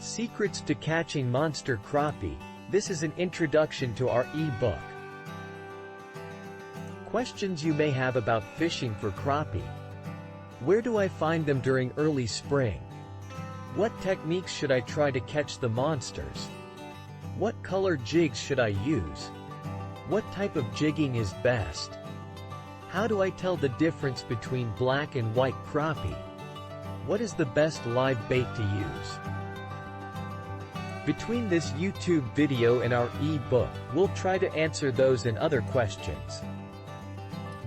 Secrets to Catching Monster Crappie. This is an introduction to our e-book. Questions you may have about fishing for crappie. Where do I find them during early spring? What techniques should I try to catch the monsters? What color jigs should I use? What type of jigging is best? How do I tell the difference between black and white crappie? What is the best live bait to use? Between this YouTube video and our e-book, we'll try to answer those and other questions.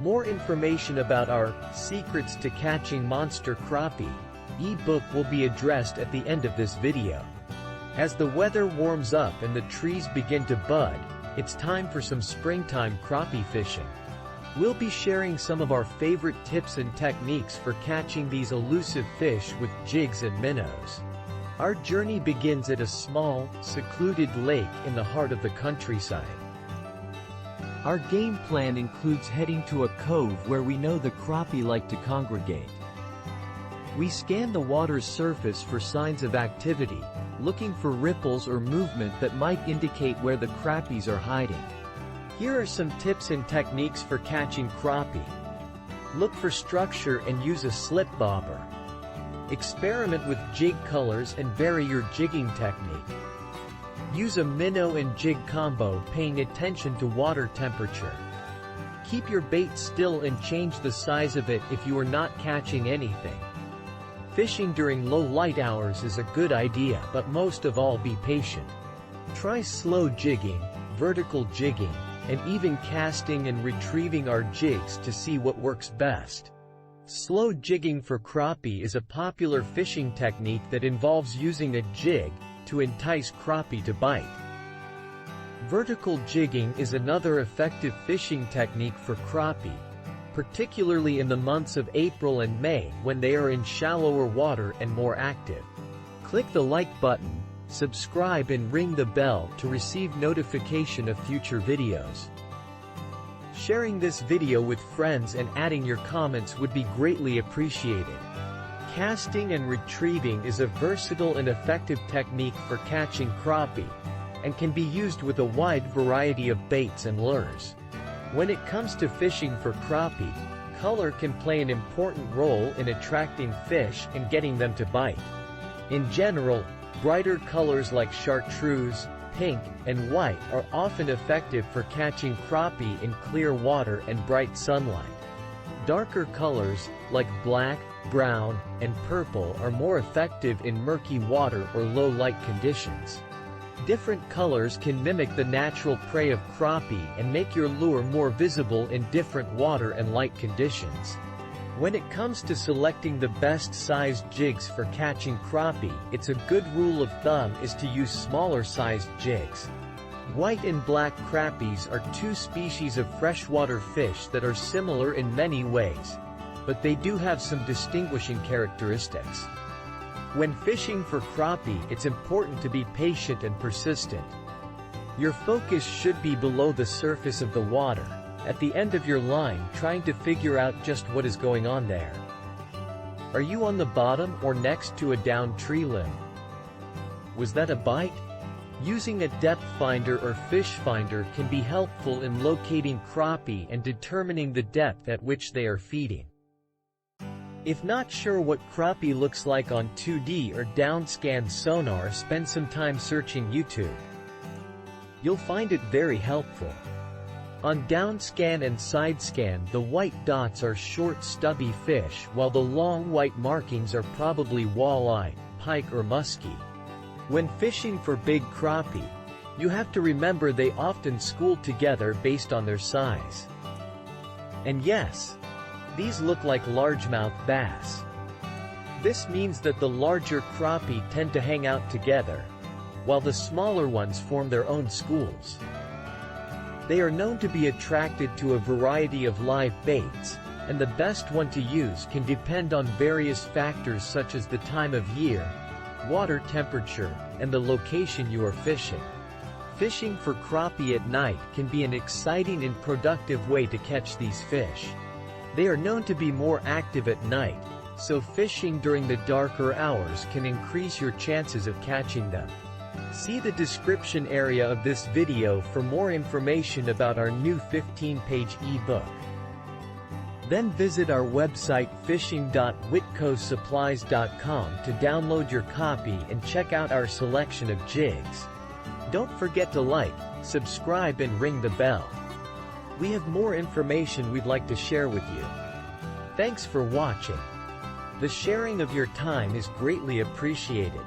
More information about our Secrets to Catching Monster Crappie e-book will be addressed at the end of this video. As the weather warms up and the trees begin to bud, it's time for some springtime crappie fishing. We'll be sharing some of our favorite tips and techniques for catching these elusive fish with jigs and minnows. Our journey begins at a small, secluded lake in the heart of the countryside. Our game plan includes heading to a cove where we know the crappie like to congregate. We scan the water's surface for signs of activity, looking for ripples or movement that might indicate where the crappies are hiding. Here are some tips and techniques for catching crappie. Look for structure and use a slip bobber. Experiment with jig colors and vary your jigging technique. Use a minnow and jig combo, paying attention to water temperature. Keep your bait still and change the size of it if you are not catching anything. Fishing during low light hours is a good idea, but most of all, be patient. Try slow jigging, vertical jigging, and even casting and retrieving our jigs to see what works best. Slow jigging for crappie is a popular fishing technique that involves using a jig to entice crappie to bite. Vertical jigging is another effective fishing technique for crappie, particularly in the months of April and May when they are in shallower water and more active. Click the like button, subscribe and ring the bell to receive notification of future videos. Sharing this video with friends and adding your comments would be greatly appreciated. Casting and retrieving is a versatile and effective technique for catching crappie, and can be used with a wide variety of baits and lures. When it comes to fishing for crappie, color can play an important role in attracting fish and getting them to bite. In general, brighter colors like chartreuse, pink, and white are often effective for catching crappie in clear water and bright sunlight. Darker colors, like black, brown, and purple are more effective in murky water or low light conditions. Different colors can mimic the natural prey of crappie and make your lure more visible in different water and light conditions. When it comes to selecting the best sized jigs for catching crappie, it's a good rule of thumb is to use smaller sized jigs. White and black crappies are two species of freshwater fish that are similar in many ways, but they do have some distinguishing characteristics. When fishing for crappie, it's important to be patient and persistent. Your focus should be below the surface of the water, at the end of your line, trying to figure out just what is going on there. Are you on the bottom or next to a downed tree limb? Was that a bite? Using a depth finder or fish finder can be helpful in locating crappie and determining the depth at which they are feeding. If not sure what crappie looks like on 2D or downscan sonar, spend some time searching YouTube. You'll find it very helpful. On downscan and sidescan, the white dots are short stubby fish, while the long white markings are probably walleye, pike or muskie. When fishing for big crappie, you have to remember they often school together based on their size. And yes, these look like largemouth bass. This means that the larger crappie tend to hang out together, while the smaller ones form their own schools. They are known to be attracted to a variety of live baits, and the best one to use can depend on various factors such as the time of year, water temperature, and the location you are fishing. Fishing for crappie at night can be an exciting and productive way to catch these fish. They are known to be more active at night, so fishing during the darker hours can increase your chances of catching them. See the description area of this video for more information about our new 15-page ebook. Then visit our website fishing.whitkosupplies.com to download your copy and check out our selection of jigs. Don't forget to like, subscribe and ring the bell. We have more information we'd like to share with you. Thanks for watching. The sharing of your time is greatly appreciated.